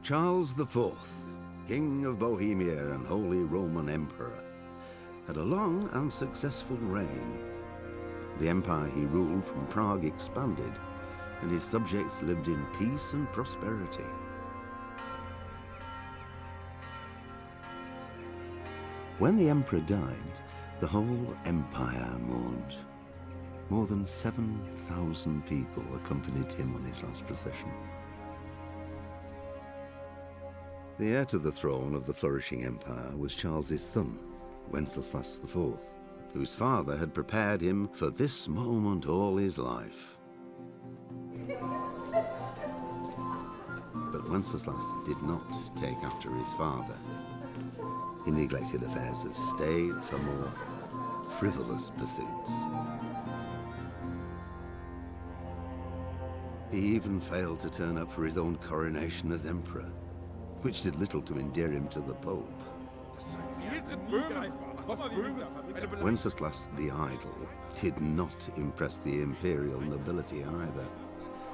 Charles IV, King of Bohemia and Holy Roman Emperor, had a long and successful reign. The empire he ruled from Prague expanded, and his subjects lived in peace and prosperity. When the emperor died, the whole empire mourned. More than 7,000 people accompanied him on his last procession. The heir to the throne of the flourishing empire was Charles's son, Wenceslas IV, whose father had prepared him for this moment all his life. But Wenceslas did not take after his father. He neglected affairs of state for more frivolous pursuits. He even failed to turn up for his own coronation as emperor, which did little to endear him to the Pope. Wenceslas the Idle did not impress the imperial nobility either.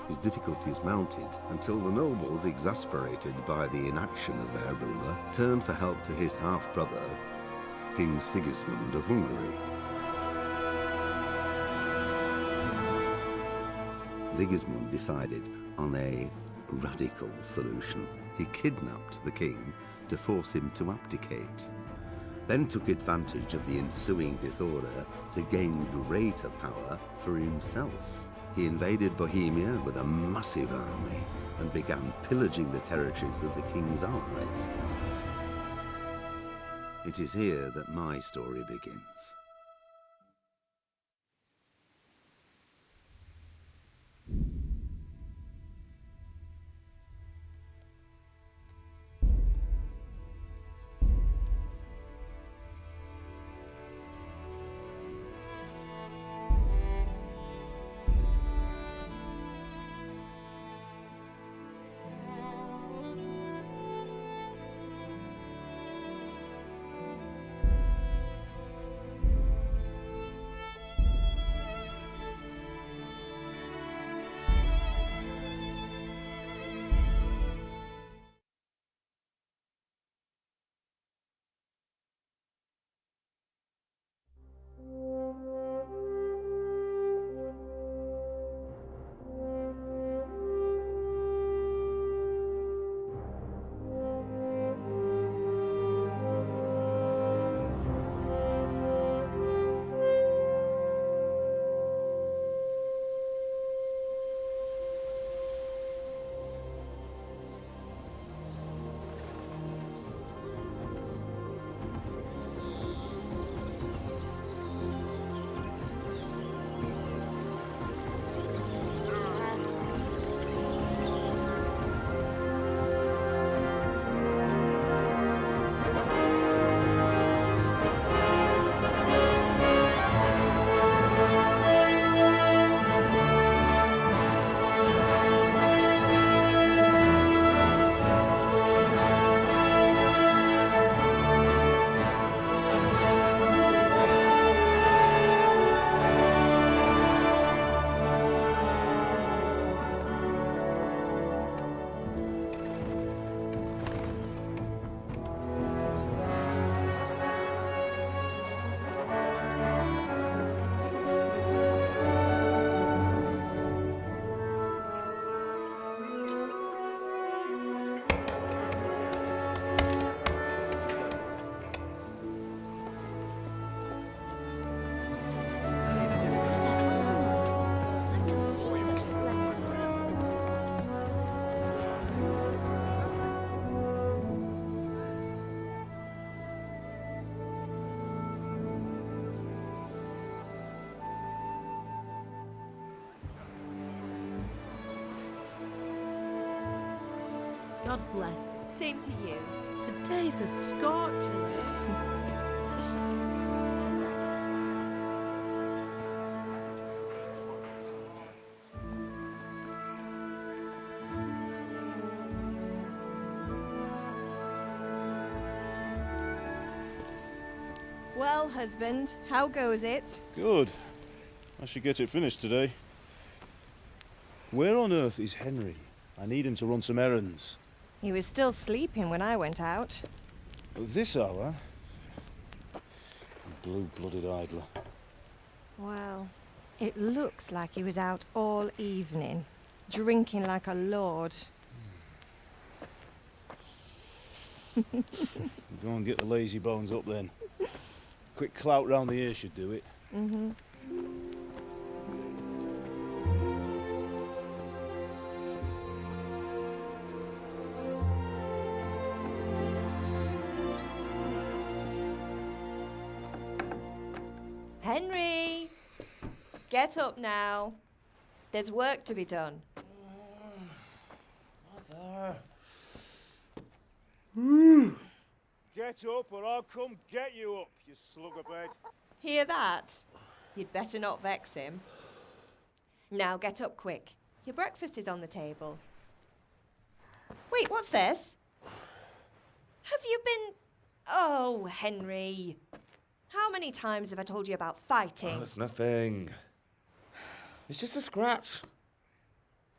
His difficulties mounted until the nobles, exasperated by the inaction of their ruler, turned for help to his half-brother, King Sigismund of Hungary. Sigismund decided on a radical solution. He kidnapped the king to force him to abdicate, then took advantage of the ensuing disorder to gain greater power for himself. He invaded Bohemia with a massive army and began pillaging the territories of the king's allies. It is here that my story begins. God bless. Same to you. Today's a scorcher. Well, husband, how goes it? Good. I should get it finished today. Where on earth is Henry? I need him to run some errands. He was still sleeping when I went out. At this hour? Blue-blooded idler. Well, it looks like he was out all evening, drinking like a lord. Go and get the lazy bones up then. Quick clout round the ear should do it. Mm-hmm. Henry! Get up now. There's work to be done. Mother. Get up or I'll come get you up, you slugabed. Hear that? You'd better not vex him. Now get up quick. Your breakfast is on the table. Wait, what's this? Have you been... Oh, Henry. How many times have I told you about fighting? Oh, it's nothing. It's just a scratch.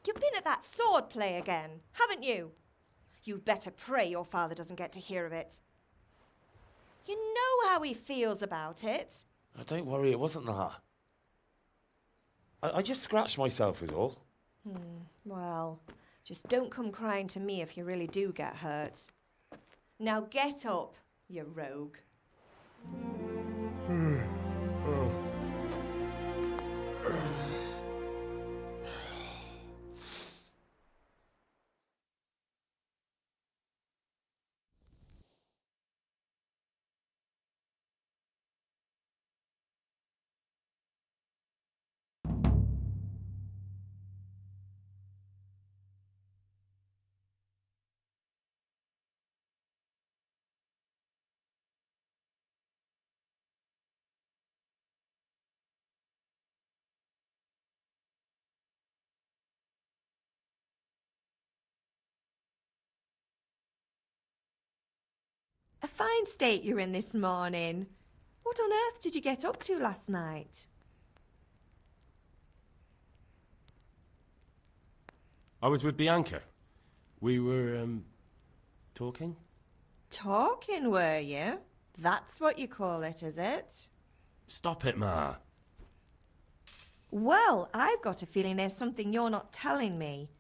You've been at that sword play again, haven't you? You'd better pray your father doesn't get to hear of it. You know how he feels about it. Oh, don't worry, it wasn't that. I just scratched myself is all. Well, just don't come crying to me if you really do get hurt. Now get up, you rogue. A fine state you're in this morning. What on earth did you get up to last night? I was with Bianca. We were, talking? Talking, were you? That's what you call it, is it? Stop it, Ma. Well, I've got a feeling there's something you're not telling me.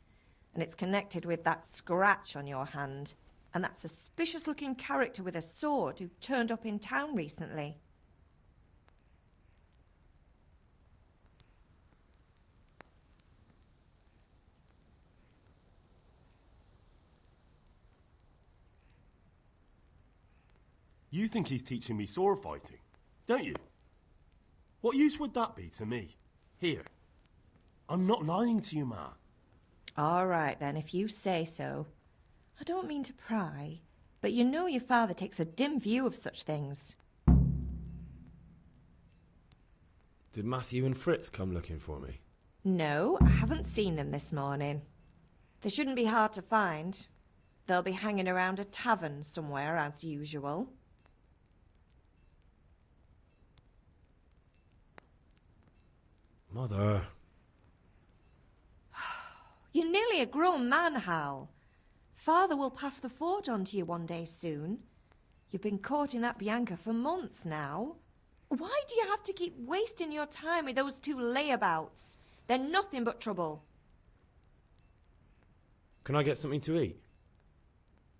And it's connected with that scratch on your hand. And that suspicious-looking character with a sword who turned up in town recently. You think he's teaching me sword fighting, don't you? What use would that be to me? Here. I'm not lying to you, Ma. All right, then, if you say so. I don't mean to pry, but you know your father takes a dim view of such things. Did Matthew and Fritz come looking for me? No, I haven't seen them this morning. They shouldn't be hard to find. They'll be hanging around a tavern somewhere, as usual. Mother. You're nearly a grown man, Hal. Father will pass the forge on to you one day soon. You've been courting that Bianca for months now. Why do you have to keep wasting your time with those two layabouts? They're nothing but trouble. Can I get something to eat?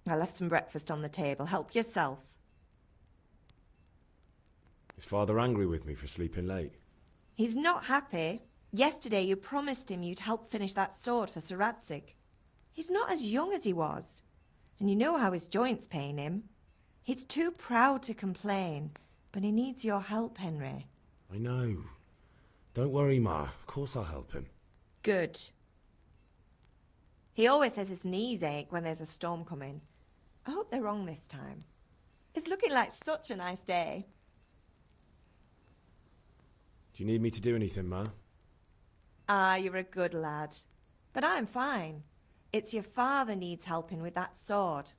I left some breakfast on the table. Help yourself. Is Father angry with me for sleeping late? He's not happy. Yesterday you promised him you'd help finish that sword for Sir Radzig. He's not as young as he was. And you know how his joints pain him. He's too proud to complain, but he needs your help, Henry. I know. Don't worry, Ma. Of course I'll help him. Good. He always says his knees ache when there's a storm coming. I hope they're wrong this time. It's looking like such a nice day. Do you need me to do anything, Ma? Ah, you're a good lad. But I'm fine. It's your father needs helping with that sword.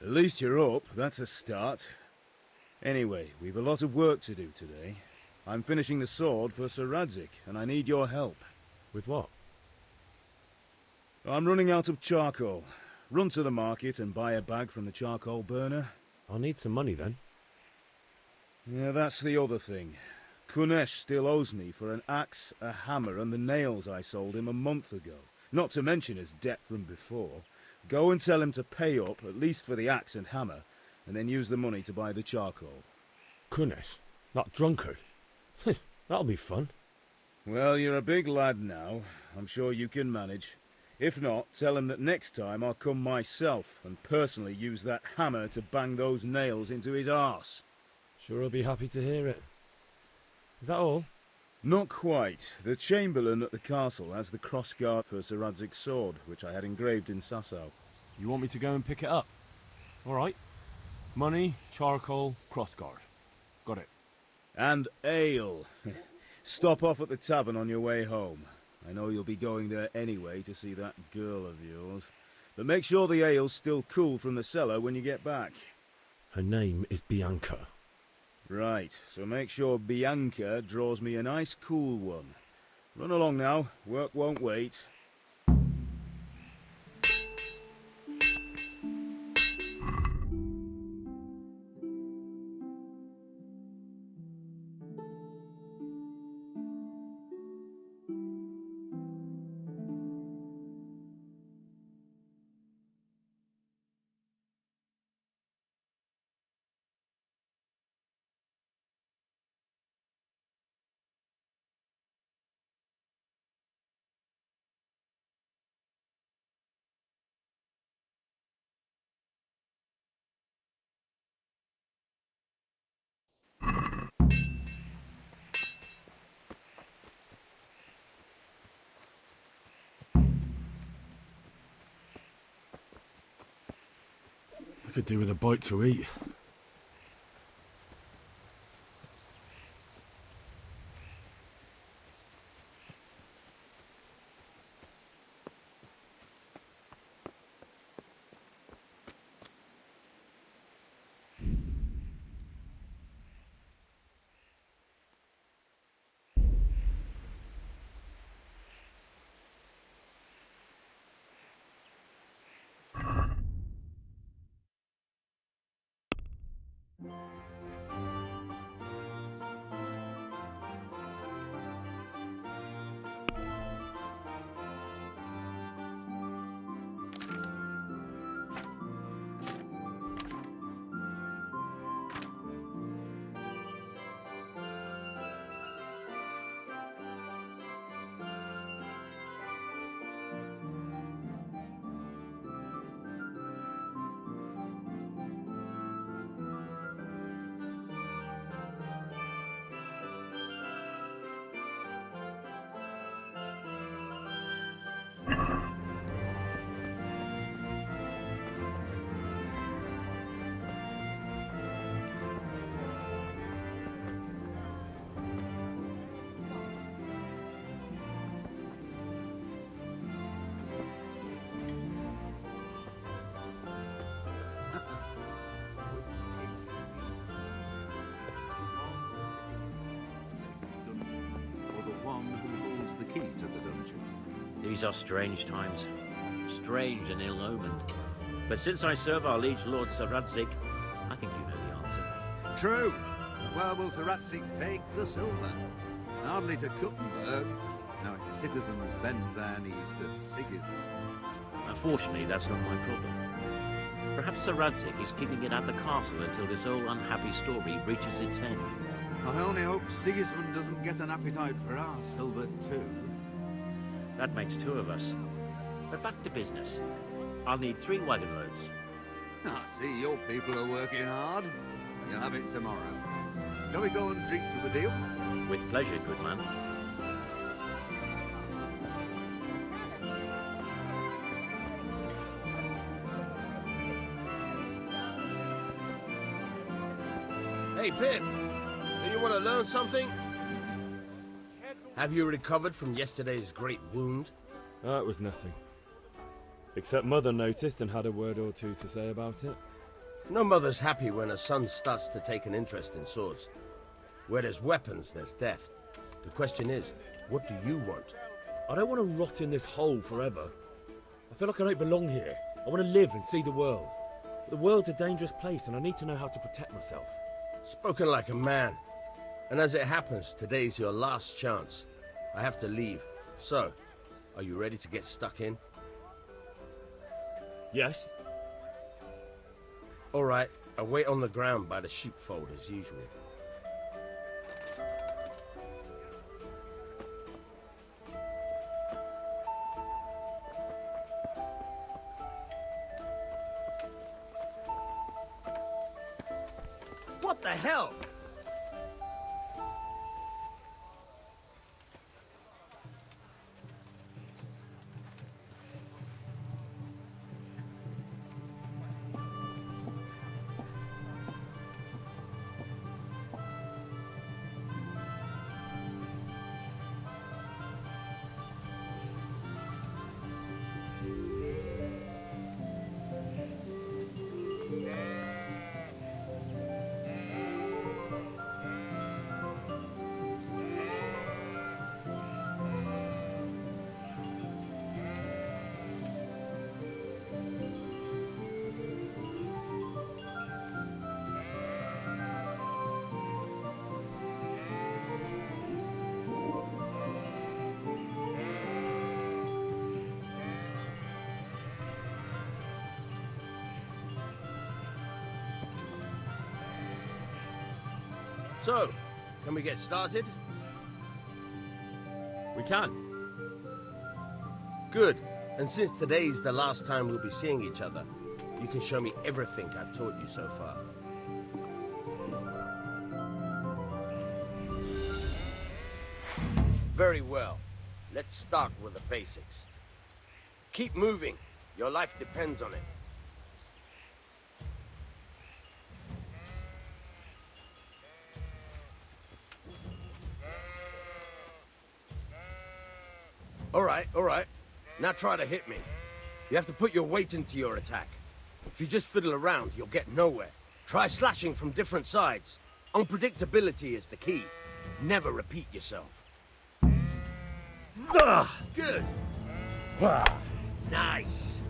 At least you're up, that's a start. Anyway, we've a lot of work to do today. I'm finishing the sword for Sir Radzig, and I need your help. With what? I'm running out of charcoal. Run to the market and buy a bag from the charcoal burner. I'll need some money then. Yeah, that's the other thing. Kunesh still owes me for an axe, a hammer, and the nails I sold him a month ago. Not to mention his debt from before. Go and tell him to pay up, at least for the axe and hammer, and then use the money to buy the charcoal. Kunesh? That drunkard? That'll be fun. Well, you're a big lad now. I'm sure you can manage. If not, tell him that next time I'll come myself and personally use that hammer to bang those nails into his arse. Sure, I'll be happy to hear it. Is that all? Not quite. The Chamberlain at the castle has the crossguard for Sir Radzig's sword, which I had engraved in Sasau. You want me to go and pick it up? All right. Money, charcoal, crossguard. Got it. And ale. Stop off at the tavern on your way home. I know you'll be going there anyway to see that girl of yours. But make sure the ale's still cool from the cellar when you get back. Her name is Bianca. Right, so make sure Bianca draws me a nice cool one. Run along now, work won't wait. I could do with a bite to eat. Or the one who holds the key to the dungeon? These are strange times. Strange and ill-omened. But since I serve our liege lord Sir Radzig, I think you know the answer. True. Where will Sir Radzig take the silver? Hardly to Kuttenberg. No, citizens bend their knees to Sigismund. Unfortunately, that's not my problem. Perhaps Sir Radzig is keeping it at the castle until this whole unhappy story reaches its end. I only hope Sigismund doesn't get an appetite for our silver too. That makes two of us. But back to business. I'll need 3 wagon loads. I see your people are working hard. You'll have it tomorrow. Shall we go and drink to the deal? With pleasure, good man. Hey, Pip, do you want to learn something? Have you recovered from yesterday's great wound? That was nothing. Except Mother noticed and had a word or two to say about it. No mother's happy when her son starts to take an interest in swords. Where there's weapons, there's death. The question is, what do you want? I don't want to rot in this hole forever. I feel like I don't belong here. I want to live and see the world. The world's a dangerous place and I need to know how to protect myself. Spoken like a man. And as it happens, today's your last chance. I have to leave. So, are you ready to get stuck in? Yes? All right, I'll wait on the ground by the sheepfold as usual. What the hell? So, can we get started? We can. Good. And since today's the last time we'll be seeing each other, you can show me everything I've taught you so far. Very well. Let's start with the basics. Keep moving. Your life depends on it. All right. Now try to hit me. You have to put your weight into your attack. If you just fiddle around, you'll get nowhere. Try slashing from different sides. Unpredictability is the key. Never repeat yourself. Good. Nice.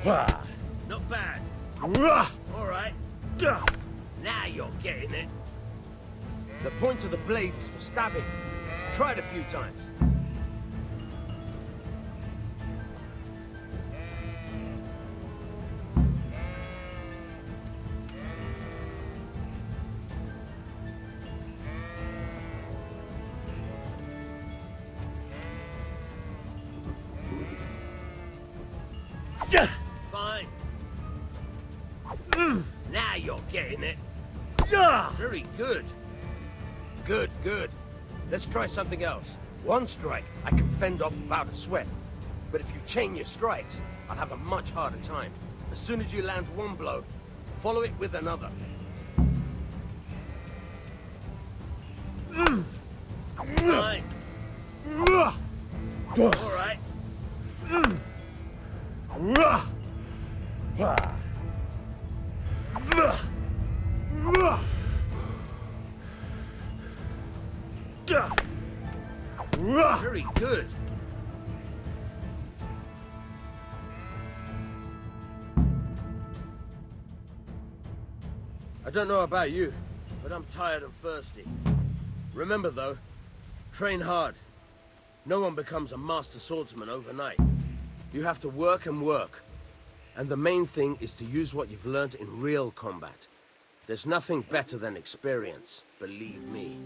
Not bad. All right. Now you're getting it. The point of the blade is for stabbing. Try it a few times. Fine. Now you're getting it. Very good. Good. Let's try something else. One strike, I can fend off without a sweat. But if you chain your strikes, I'll have a much harder time. As soon as you land one blow, follow it with another. Fine. All right. Very good. I don't know about you, but I'm tired and thirsty. Remember though, train hard. No one becomes a master swordsman overnight. You have to work and work. And the main thing is to use what you've learned in real combat. There's nothing better than experience, believe me.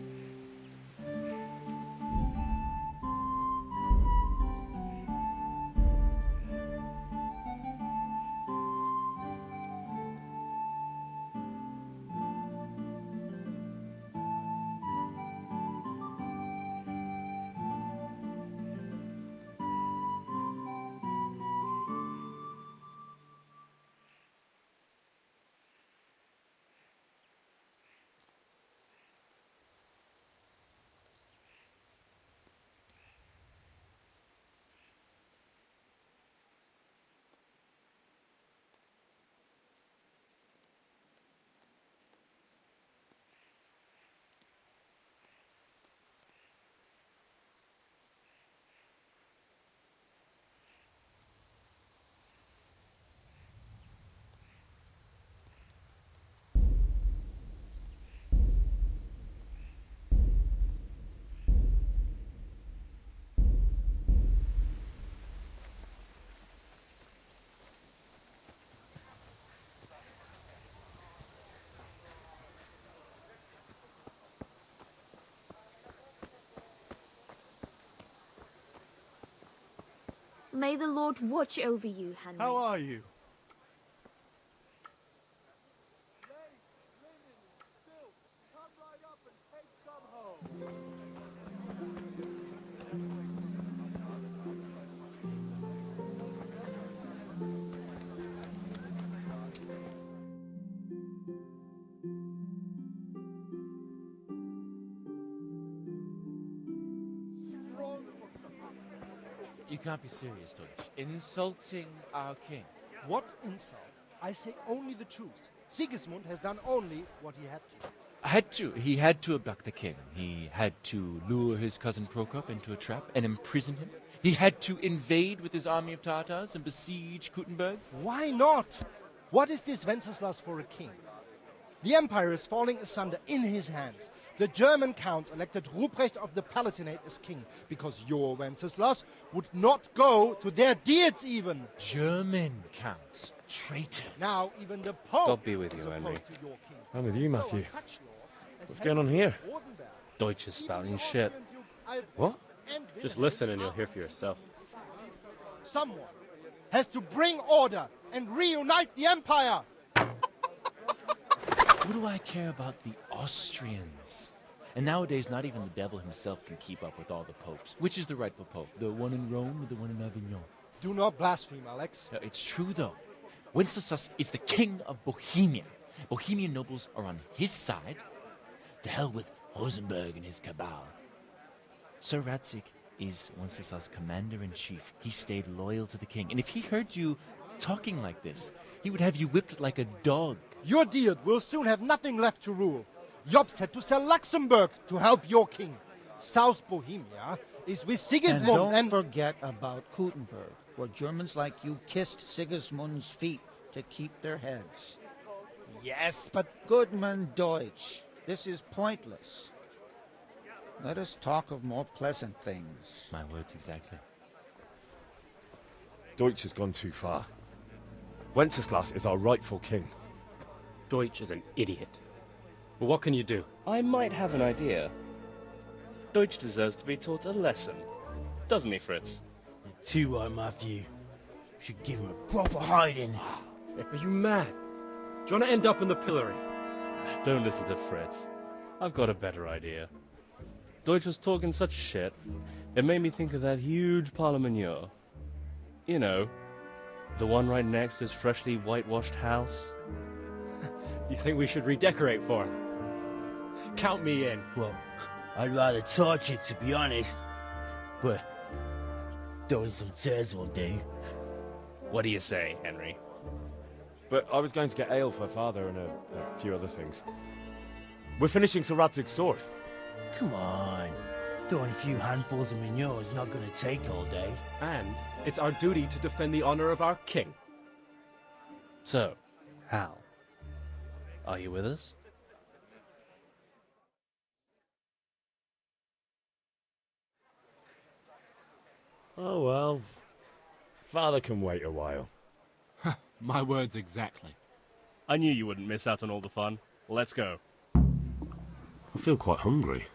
May the Lord watch over you, Henry. How are you? You can't be serious, Deutsch. Insulting our king. What insult? I say only the truth. Sigismund has done only what he had to. He had to abduct the king. He had to lure his cousin Prokop into a trap and imprison him. He had to invade with his army of Tartars and besiege Kuttenberg. Why not? What is this Wenceslas for a king? The empire is falling asunder in his hands. The German counts elected Ruprecht of the Palatinate as king because your Wenceslas would not go to their deeds even. German counts. Traitors. Now even the Pope God be with you, is Henry. opposed to your king. I'm with you, So are Matthew. such lords as What's going on here? Rosenberg, Deutsch is even spouting the shit. Austrian dukes Albrecht What? and Just Wilhelm listen and you'll are hear for yourself. Someone has to bring order and reunite the empire. What do I care about the Austrians? And nowadays, not even the devil himself can keep up with all the popes. Which is the rightful pope? The one in Rome or the one in Avignon? Do not blaspheme, Alex. No, it's true, though. Wenceslas is the king of Bohemia. Bohemian nobles are on his side. To hell with Rosenberg and his cabal. Sir Radzik is Wenceslas' commander-in-chief. He stayed loyal to the king. And if he heard you talking like this, he would have you whipped like a dog. Your Diet will soon have nothing left to rule. Jobst had to sell Luxembourg to help your king. South Bohemia is with Sigismund And don't forget about Kuttenberg, where Germans like you kissed Sigismund's feet to keep their heads. Yes, but Goodman Deutsch, this is pointless. Let us talk of more pleasant things. My words exactly. Deutsch has gone too far. Wenceslas is our rightful king. Deutsch is an idiot. But what can you do? I might have an idea. Deutsch deserves to be taught a lesson. Doesn't he, Fritz? Too right, Matthew. Should give him a proper hiding. Are you mad? Do you want to end up in the pillory? Don't listen to Fritz. I've got a better idea. Deutsch was talking such shit, it made me think of that huge parliament. You know, the one right next to his freshly whitewashed house. You think we should redecorate for him? Count me in. Well, I'd rather torch it, to be honest. But throwing some tears will do. What do you say, Henry? But I was going to get ale for father and a few other things. We're finishing Sir Radzig's sword. Come on. Throwing a few handfuls of manure is not going to take all day. And it's our duty to defend the honor of our king. So, Hal, are you with us? Oh well. Father can wait a while. My words exactly. I knew you wouldn't miss out on all the fun. Let's go. I feel quite hungry.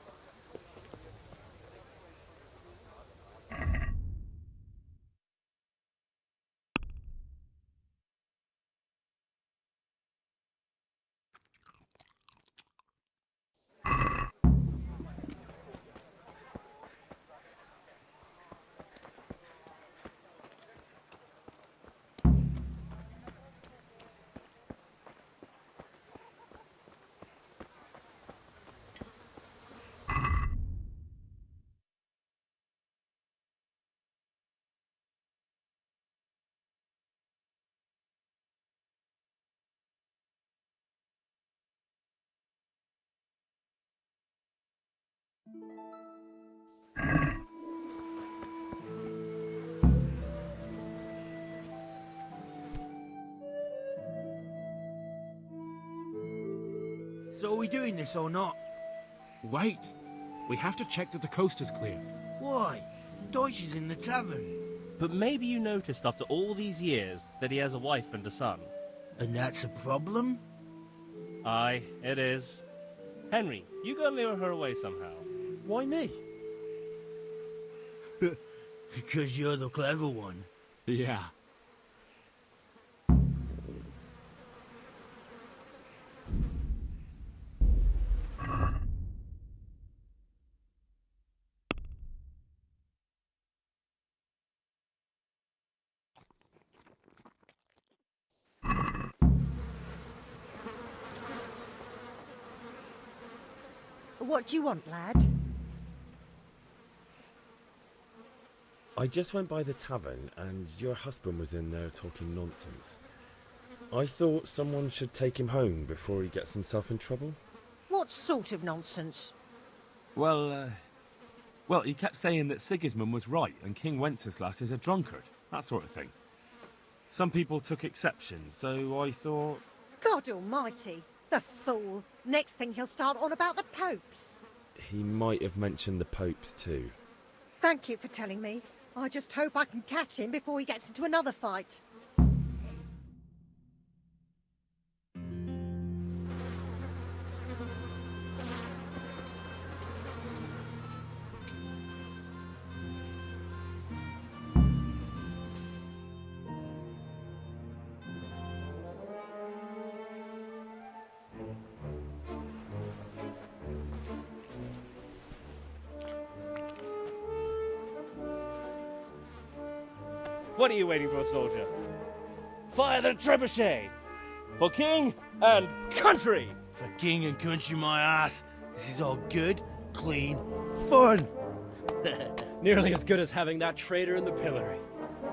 So are we doing this or not? Wait. We have to check that the coast is clear. Why? Deutsch is in the tavern. But maybe you noticed after all these years that he has a wife and a son. And that's a problem? Aye, it is. Henry, you go lure her away somehow. Why me? Because you're the clever one. Yeah. What do you want, lad? I just went by the tavern and your husband was in there talking nonsense. I thought someone should take him home before he gets himself in trouble. What sort of nonsense? Well, he kept saying that Sigismund was right and King Wenceslas is a drunkard, that sort of thing. Some people took exception, so I thought... God almighty, the fool. Next thing he'll start on about the popes. He might have mentioned the popes too. Thank you for telling me. I just hope I can catch him before he gets into another fight. What are you waiting for, soldier? Fire the trebuchet! For king and country! For king and country, my ass. This is all good, clean, fun. Nearly as good as having that traitor in the pillory.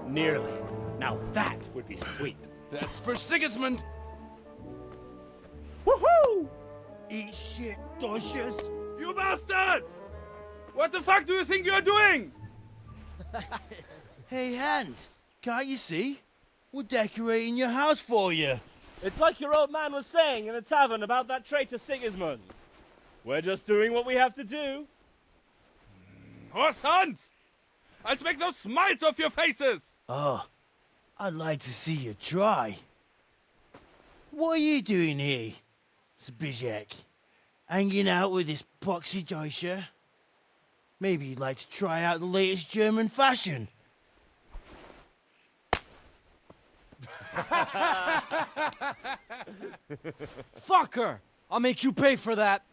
Nearly. Now that would be sweet. That's for Sigismund. Woohoo! Eat shit, Docious. You bastards! What the fuck do you think you're doing? Hey, Hans, can't you see? We're decorating your house for you. It's like your old man was saying in the tavern about that traitor Sigismund. We're just doing what we have to do. Oh, sons! I'll make those smiles off your faces! Oh, I'd like to see you try. What are you doing here, Zbigniew? Hanging out with this poxy Deutscher? Maybe you'd like to try out the latest German fashion. Fucker! I'll make you pay for that.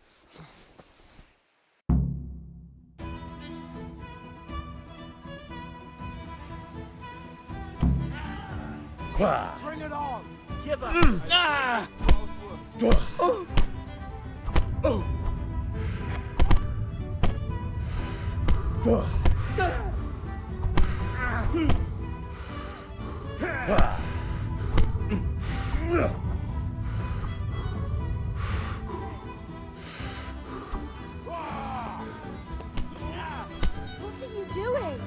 Bring it on! Give up! Ah! What are you doing?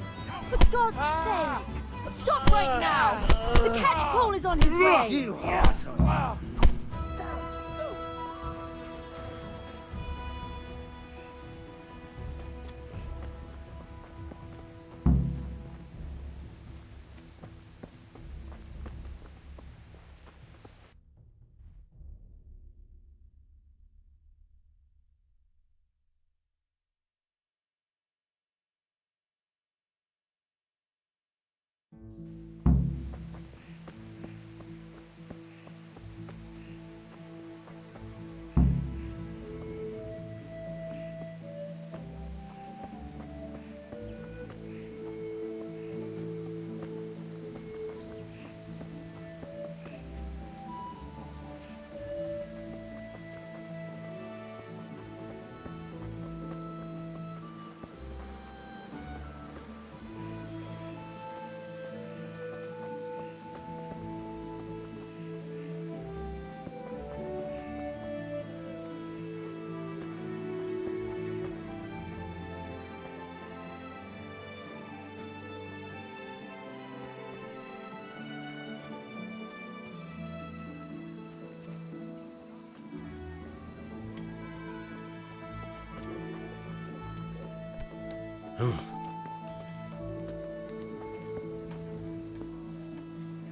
For God's sake! Stop right now! The catch pole is on his way! You asshole!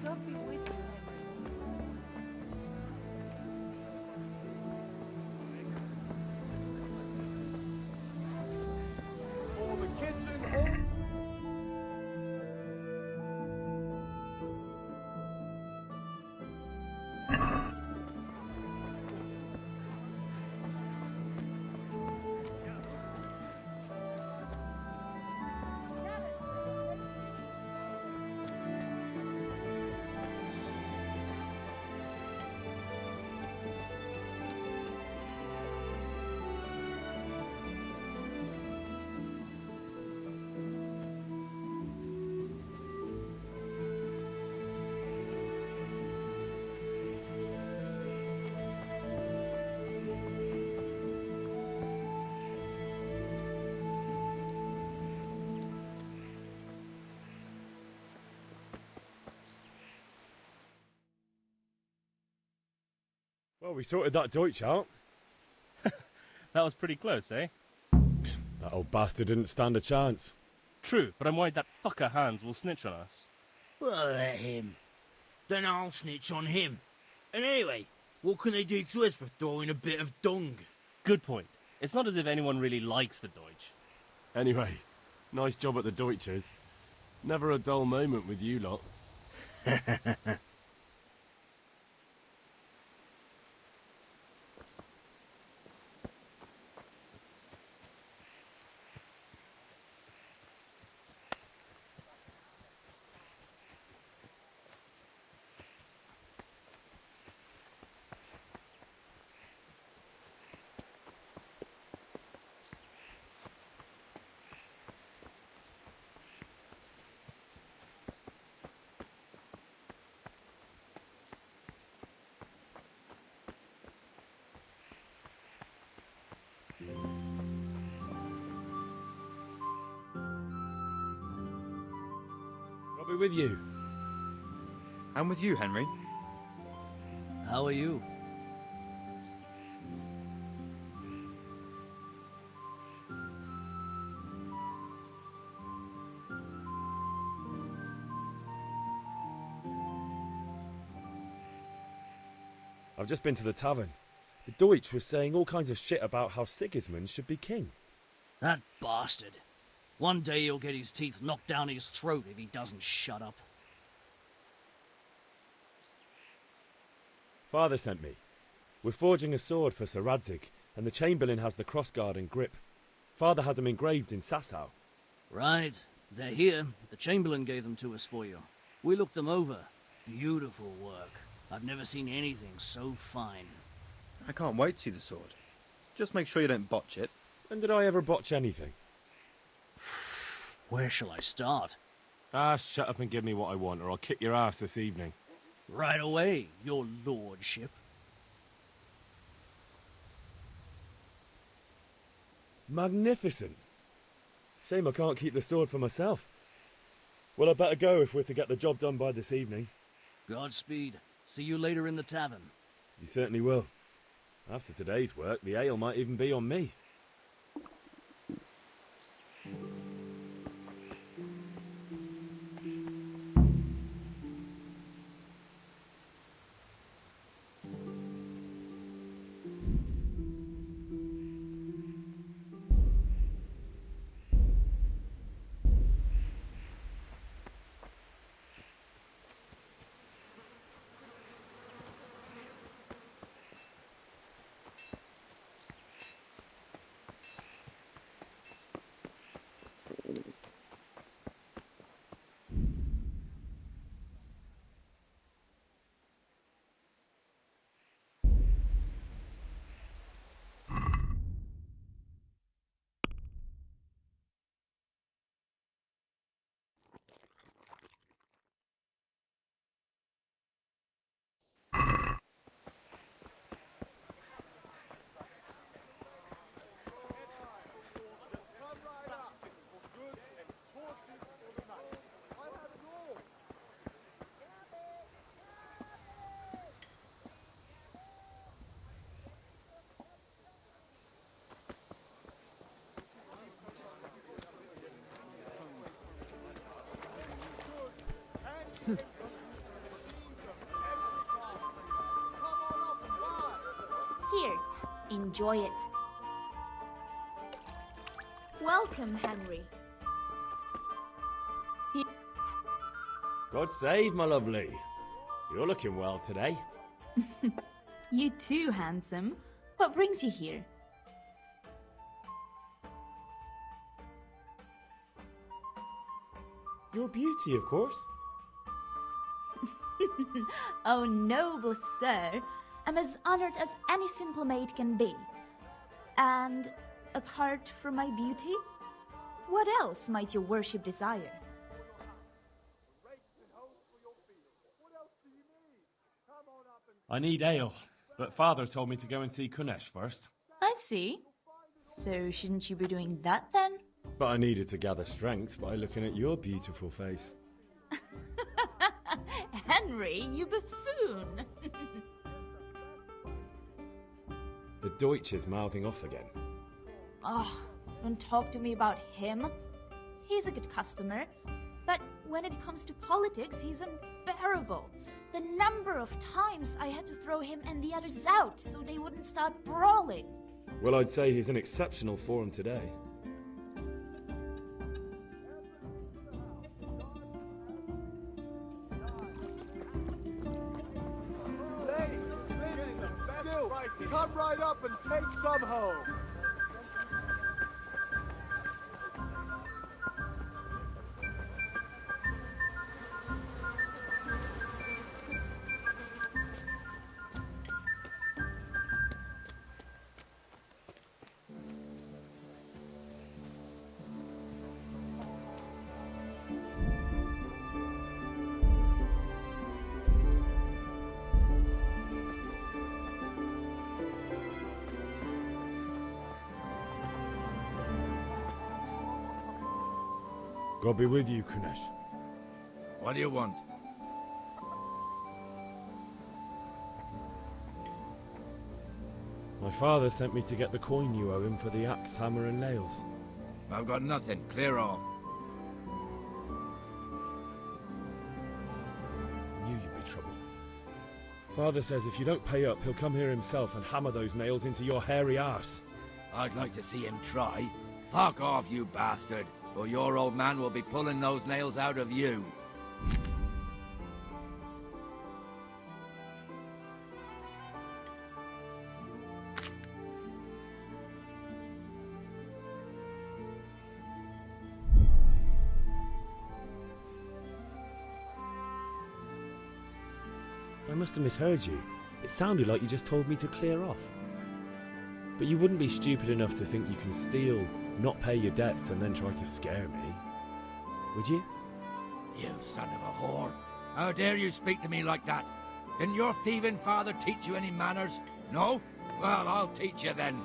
God be with you. All the kids in home. Well, we sorted that Deutsch out. That was pretty close, eh? That old bastard didn't stand a chance. True, but I'm worried that fucker Hans will snitch on us. Well, let him. Then I'll snitch on him. And anyway, what can they do to us for throwing a bit of dung? Good point. It's not as if anyone really likes the Deutsch. Anyway, nice job at the Deutsches. Never a dull moment with you lot. I'll be with you. I'm with you, Henry. How are you? I've just been to the tavern. The Deutsch was saying all kinds of shit about how Sigismund should be king. That bastard. One day he'll get his teeth knocked down his throat if he doesn't shut up. Father sent me. We're forging a sword for Sir Radzig, and the Chamberlain has the crossguard and grip. Father had them engraved in Sasau. Right. They're here. The Chamberlain gave them to us for you. We looked them over. Beautiful work. I've never seen anything so fine. I can't wait to see the sword. Just make sure you don't botch it. When did I ever botch anything? Where shall I start? Ah, shut up and give me what I want, or I'll kick your ass this evening. Right away, your lordship. Magnificent. Shame I can't keep the sword for myself. Well, I better go if we're to get the job done by this evening. Godspeed. See you later in the tavern. You certainly will. After today's work, the ale might even be on me. Here, enjoy it. Welcome, Henry. God save, my lovely. You're looking well today. You too, handsome. What brings you here? Your beauty, of course. Oh, noble sir. I'm as honored as any simple maid can be. And apart from my beauty, what else might your worship desire? I need ale, but Father told me to go and see Kunesh first. I see. So shouldn't you be doing that then? But I needed to gather strength by looking at your beautiful face. Henry, you buffoon! The Deutsch is mouthing off again. Oh, don't talk to me about him. He's a good customer, but when it comes to politics, he's unbearable. The number of times I had to throw him and the others out so they wouldn't start brawling. Well, I'd say he's in exceptional form today. Come right up and take some home. God be with you, Kunesh. What do you want? My father sent me to get the coin you owe him for the axe, hammer and nails. I've got nothing. Clear off. Knew you'd be trouble. Father says if you don't pay up, he'll come here himself and hammer those nails into your hairy arse. I'd like to see him try. Fuck off, you bastard, or your old man will be pulling those nails out of you. I must have misheard you. It sounded like you just told me to clear off. But you wouldn't be stupid enough to think you can steal, not pay your debts, and then try to scare me, would you? You son of a whore. How dare you speak to me like that? Didn't your thieving father teach you any manners? No? Well, I'll teach you then.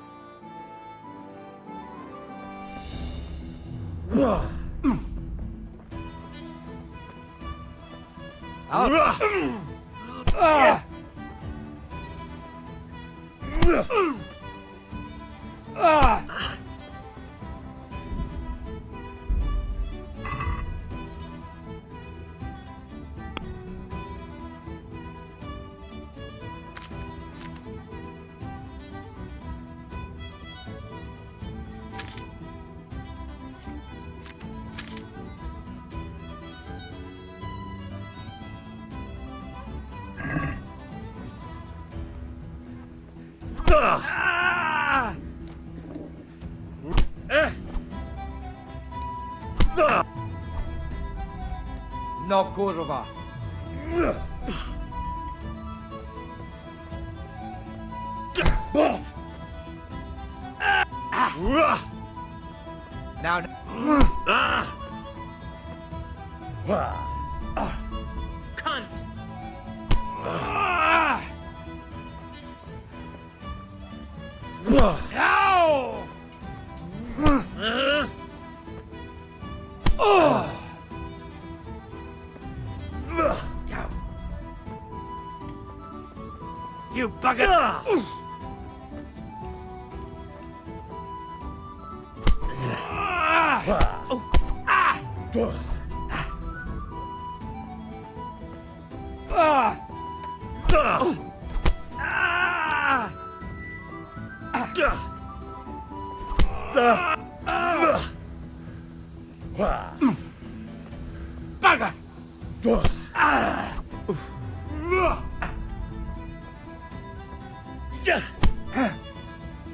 No kurwa. Now. Cunt! Ow! You bugger! Bugger!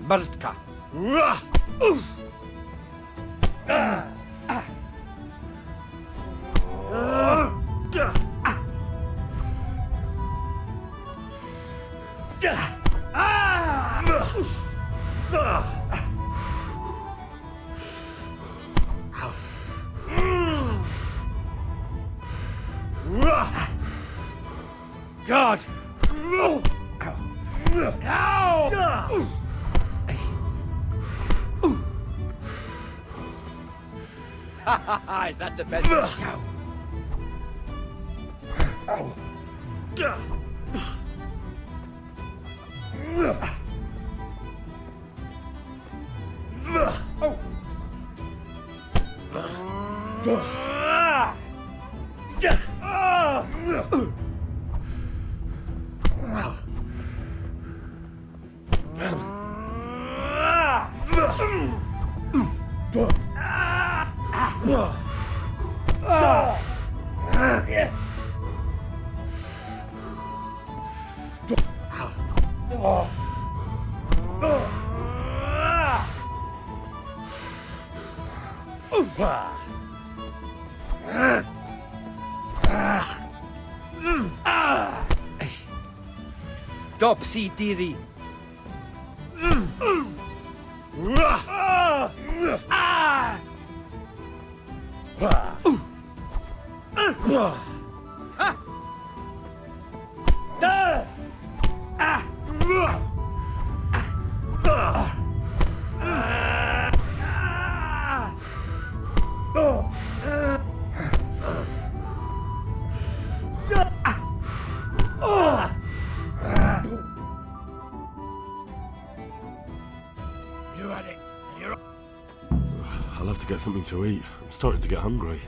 Bartka. God! Ow! Is that the best? Topsy diri. You had it. I'll have to get something to eat. I'm starting to get hungry.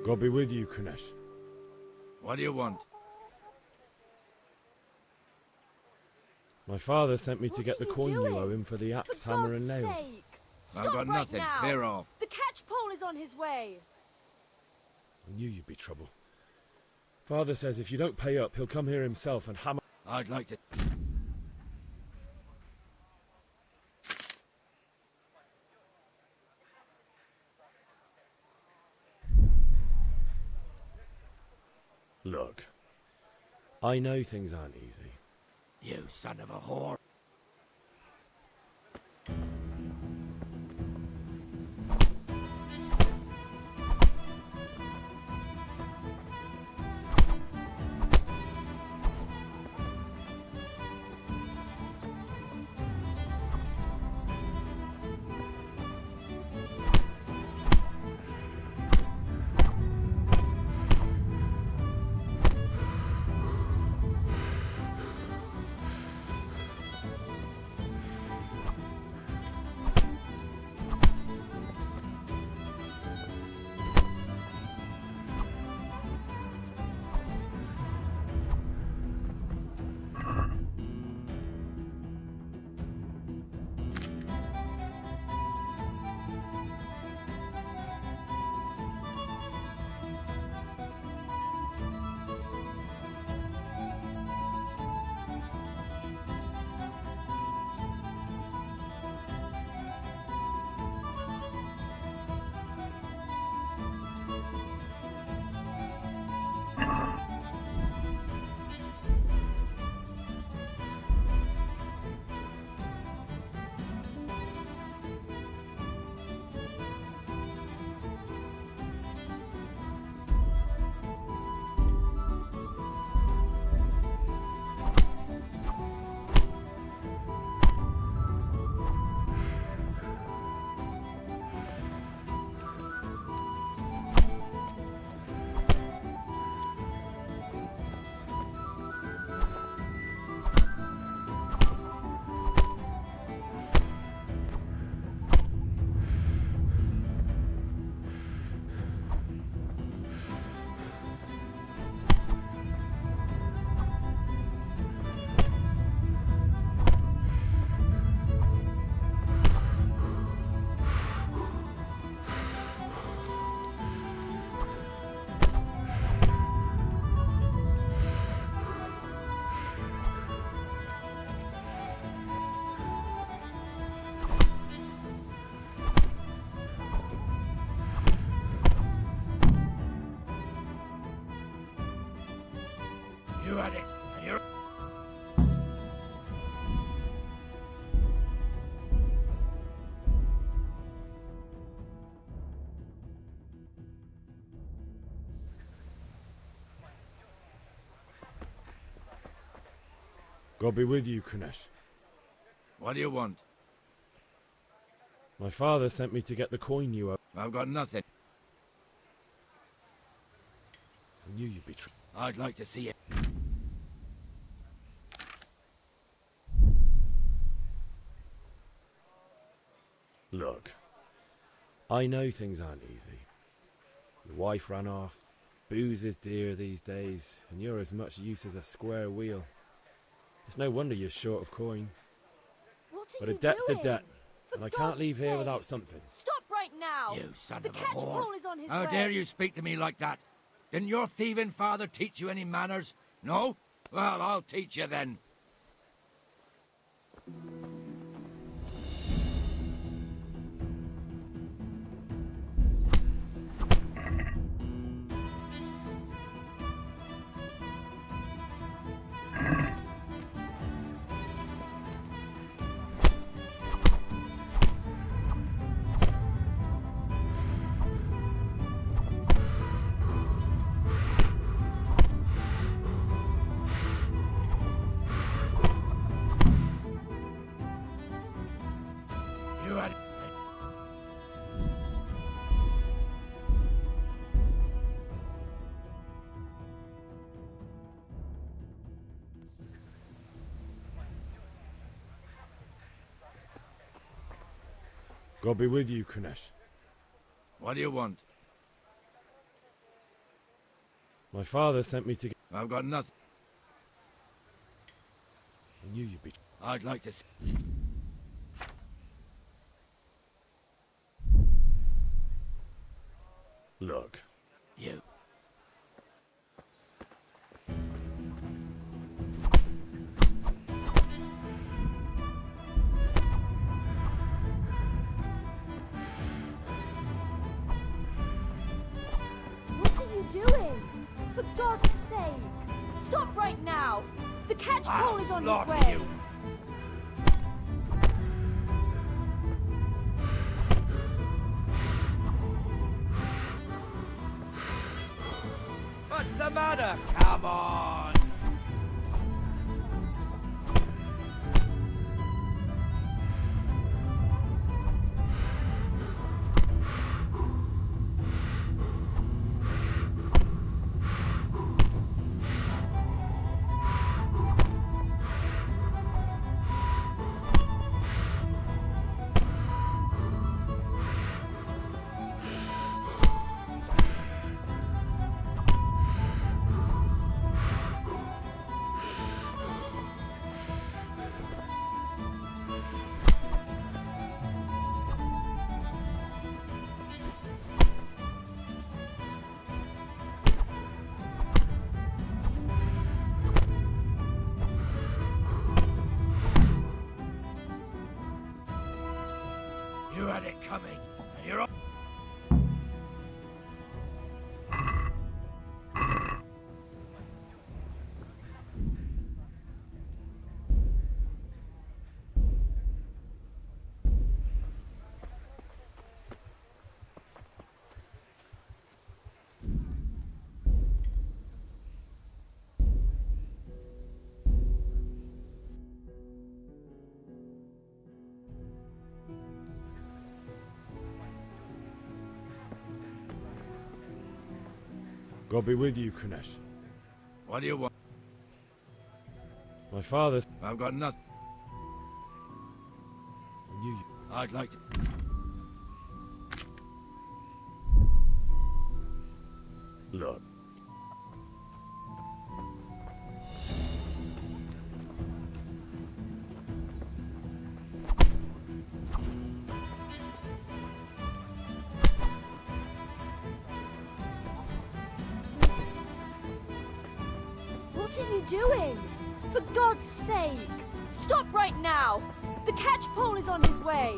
God be with you, Kunesh. What do you want? My father sent me to get the coin you owe him for the axe, hammer, and nails. I've got nothing. Clear off. The catchpole is on his way. I knew you'd be trouble. Father says if you don't pay up, he'll come here himself and hammer. I'd like to. Look, I know things aren't easy. You son of a whore. God be with you, Kunesh. What do you want? My father sent me to get the coin you owe. I've got nothing. I knew you'd be true. I'd like to see it. Look, I know things aren't easy. Your wife ran off, booze is dear these days, and you're as much use as a square wheel. It's no wonder you're short of coin. But a debt's a debt, and I can't leave here without something. Stop right now! You son the of a catch whore. pole is on his How way. dare you speak to me like that? Didn't your thieving father teach you any manners? No? Well, I'll teach you then. You had... God be with you, Kunesh. What do you want? My father sent me to get... I've got nothing. I knew you'd be... I'd like to see... Look. You. What are you doing? For God's sake! Stop right now! The catch pole is on his way! What's the matter? Come on! You had it coming, and you're... God be with you, Kunesh. What do you want? My father... I've got nothing. I knew you... I'd like to... Look. What are you doing? For God's sake! Stop right now! The catch pole is on his way!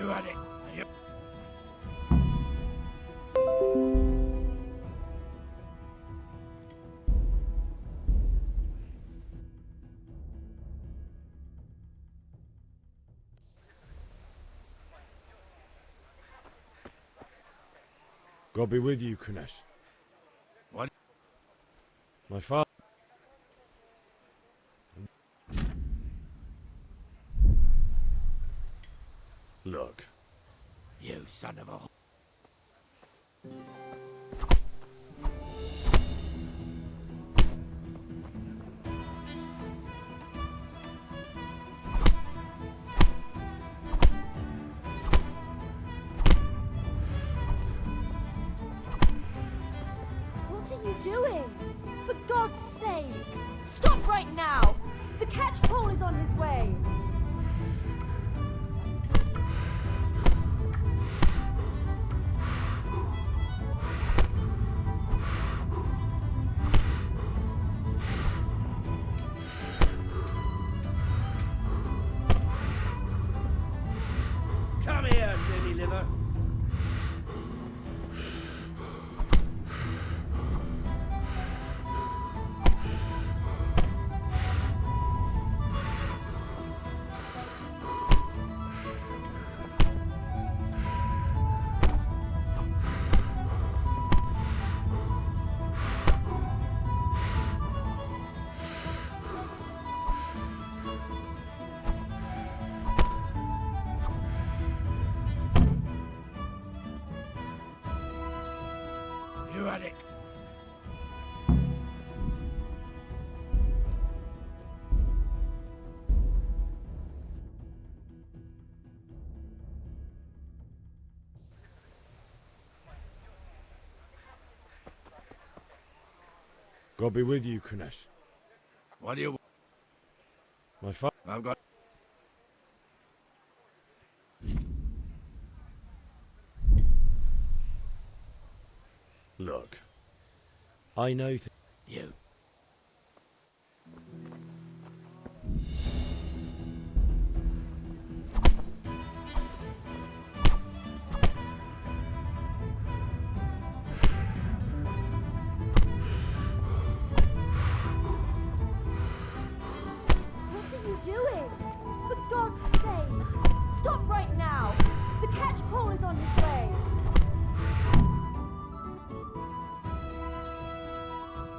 You had it. God be with you, Kunesh. What? My father. Look. You son of a... What are you doing? For God's sake! Stop right now! The catch pole is on his way! Come here, Lily Liver. You had it. God be with you, Kunesh. What do you want? My father. I've got... Look. I know You. What are you doing? For God's sake! Stop right now! The catch pole is on his way!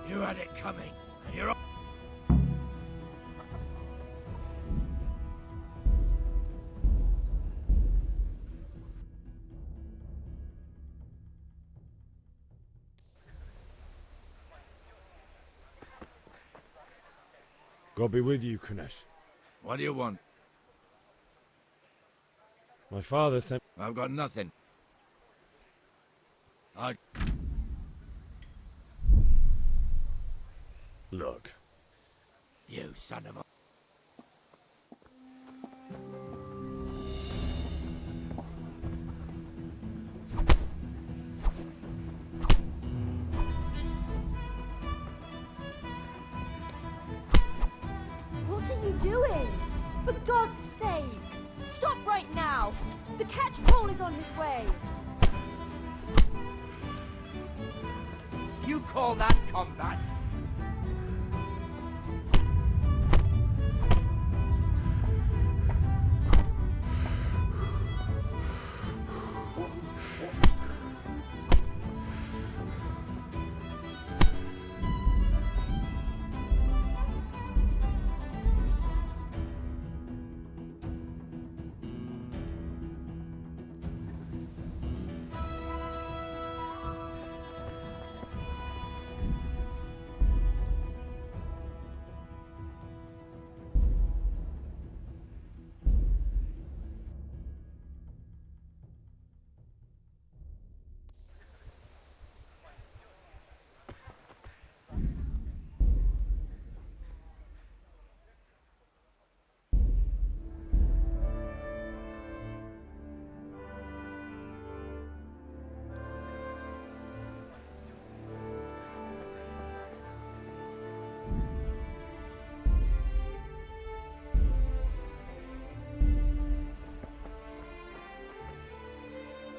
You had it coming, and you're... God be with you, Kunesh. What do you want? My father sent... I've got nothing. Look. You son of a... What are you doing? For God's sake! Stop right now! The catch pole is on his way! You call that combat?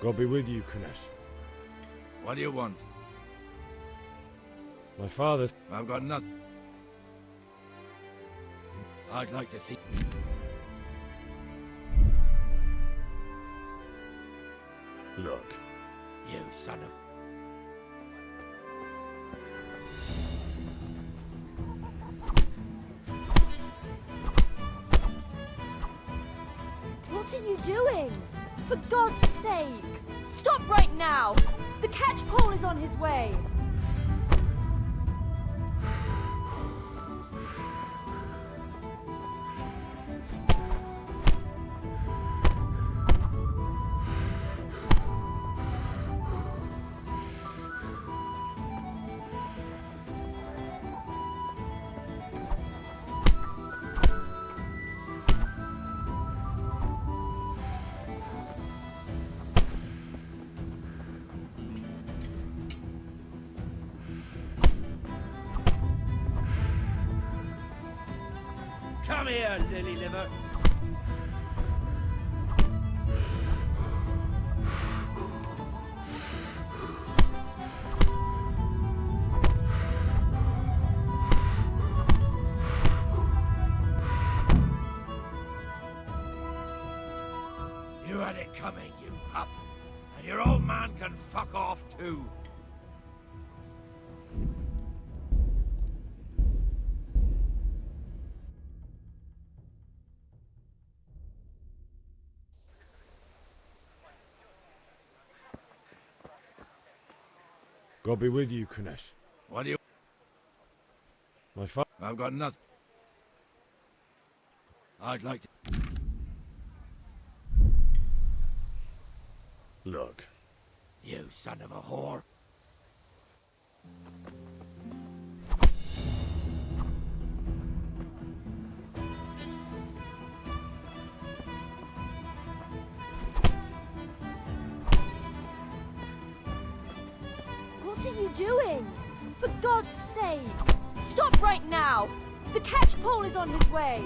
God be with you, Kunesh. What do you want? My father... I've got nothing. I'd like to see... Look. You son of... What are you doing? For God's sake! Stop right now! The catch pole is on his way! Come here, lily liver. You had it coming, you pup. And your old man can fuck off too. God be with you, Kunesh. What do you... My father... I've got nothing. I'd like to... Look. You son of a whore. What are you doing? For God's sake! Stop right now! The catch pole is on his way!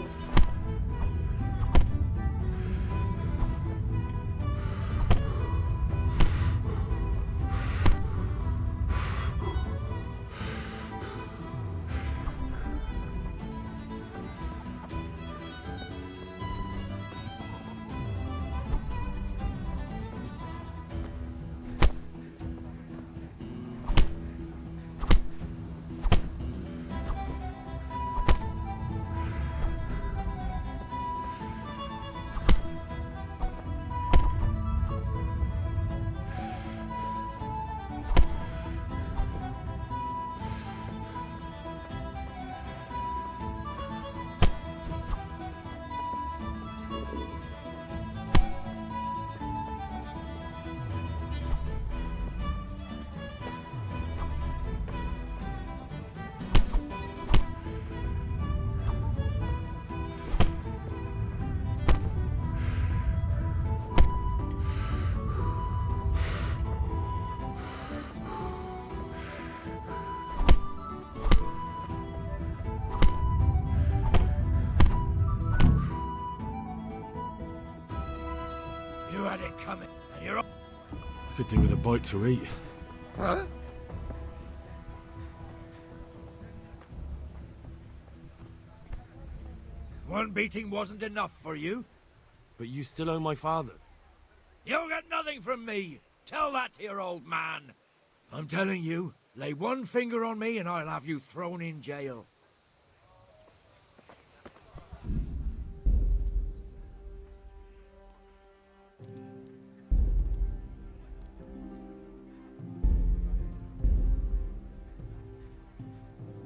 You had it coming, and you're... I could do with a bite to eat. Huh? One beating wasn't enough for you? But you still owe my father. You'll get nothing from me. Tell that to your old man. I'm telling you, lay one finger on me and I'll have you thrown in jail.